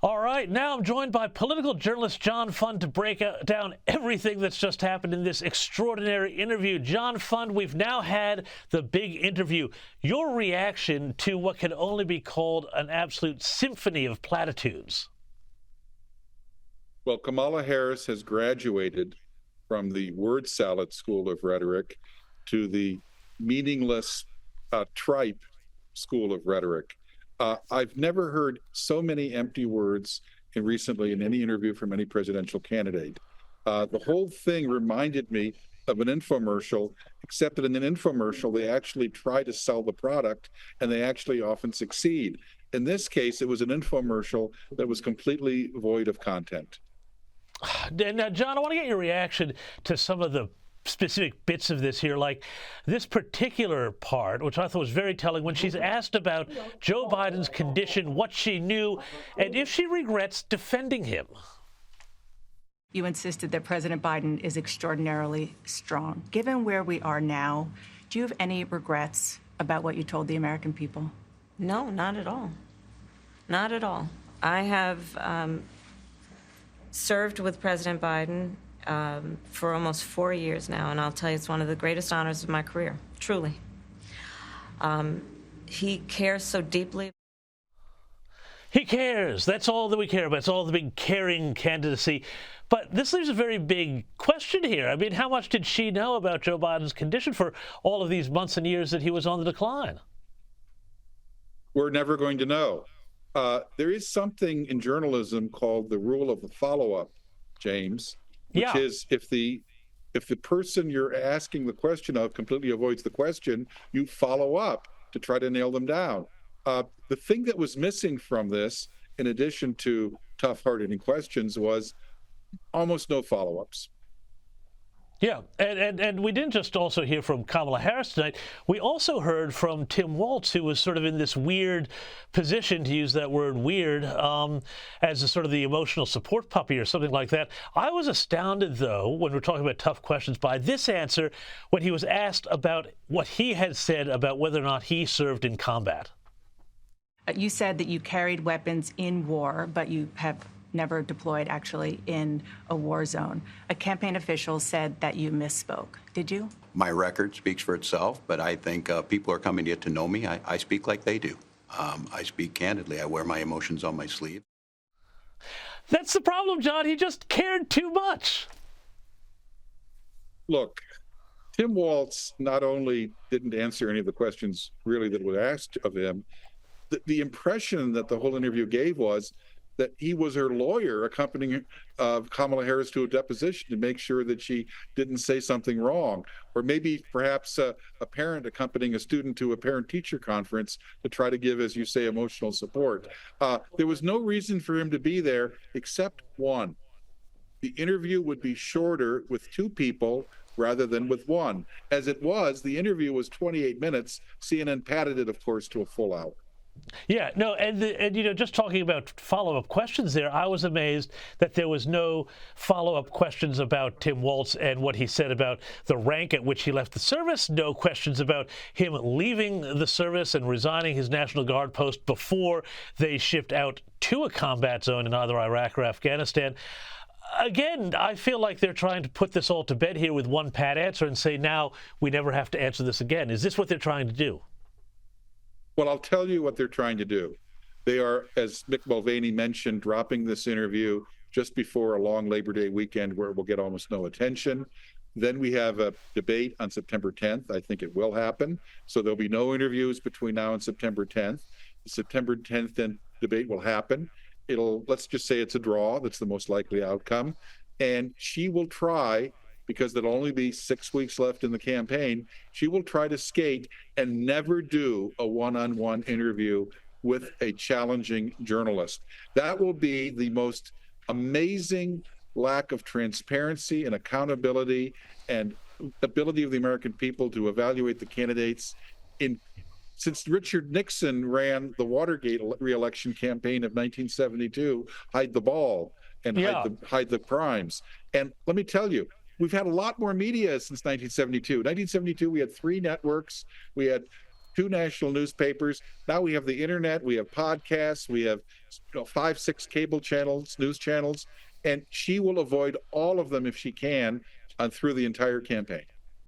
All right, now I'm joined by political journalist John Fund to break down everything that's just happened in this extraordinary interview. John Fund, we've now had the big interview. Your reaction to what can only be called an absolute symphony of platitudes? Well, Kamala Harris has graduated from the word salad school of rhetoric to the meaningless tripe school of rhetoric. I've never heard so many empty words recently in any interview from any presidential candidate. The whole thing reminded me of an infomercial, except that in an infomercial, they actually try to sell the product and they actually often succeed. In this case, it was an infomercial that was completely void of content. Now, John, I want to get your reaction to some of the specific bits of this here, like this particular part, which I thought was very telling, when she's asked about Joe Biden's condition, what she knew, and if she regrets defending him. You insisted that President Biden is extraordinarily strong. Given where we are now, do you have any regrets about what you told the American people? No, not at all. Not at all. I have served with President Biden for almost 4 years now, and I'll tell you, it's one of the greatest honors of my career, truly. He cares so deeply. He cares. That's all that we care about. It's all the big caring candidacy. But this leaves a very big question here. I mean, how much did she know about Joe Biden's condition for all of these months and years that he was on the decline? We're never going to know. There is something in journalism called the rule of the follow-up, James, which is if the person you're asking the question of completely avoids the question, you follow up to try to nail them down. The thing that was missing from this, in addition to tough-hardened questions, was almost no follow-ups. Yeah, and we didn't just also hear from Kamala Harris tonight. We also heard from Tim Walz, who was sort of in this weird position, to use that word weird, as a sort of the emotional support puppy or something like that. I was astounded, though, when we're talking about tough questions, by this answer when he was asked about what he had said about whether or not he served in combat. You said that you carried weapons in war, but you have never deployed actually in a war zone. A campaign official said that you misspoke. Did you? My record speaks for itself, but I think people are coming to get to know me. I speak like they do. I speak candidly. I wear my emotions on my sleeve. That's the problem, John. He just cared too much. Look, Tim Walz not only didn't answer any of the questions really that were asked of him, the impression that the whole interview gave was that he was her lawyer accompanying Kamala Harris to a deposition to make sure that she didn't say something wrong, or maybe perhaps a parent accompanying a student to a parent-teacher conference to try to give, as you say, emotional support. There was no reason for him to be there except one. The interview would be shorter with two people rather than with one. As it was, the interview was 28 minutes. CNN padded it, of course, to a full hour. Yeah, no, and you know, just talking about follow-up questions there, I was amazed that there was no follow-up questions about Tim Walz and what he said about the rank at which he left the service, no questions about him leaving the service and resigning his National Guard post before they shipped out to a combat zone in either Iraq or Afghanistan. Again, I feel like they're trying to put this all to bed here with one pat answer and say, now we never have to answer this again. Is this what they're trying to do? Well, I'll tell you what they're trying to do. They are, as Mick Mulvaney mentioned, dropping this interview just before a long Labor Day weekend where it will get almost no attention. Then we have a debate on September 10th. I think it will happen. So there'll be no interviews between now and September 10th. The September 10th debate will happen. Let's just say it's a draw. That's the most likely outcome. And she will try, because there'll only be 6 weeks left in the campaign, she will try to skate and never do a one-on-one interview with a challenging journalist. That will be the most amazing lack of transparency and accountability and ability of the American people to evaluate the candidates since Richard Nixon ran the Watergate re-election campaign of 1972, hide the ball and hide the crimes. And let me tell you, we've had a lot more media since 1972. 1972, we had 3 networks. We had 2 national newspapers. Now we have the internet, we have podcasts, we have 5, 6 cable channels, news channels, and she will avoid all of them if she can through the entire campaign.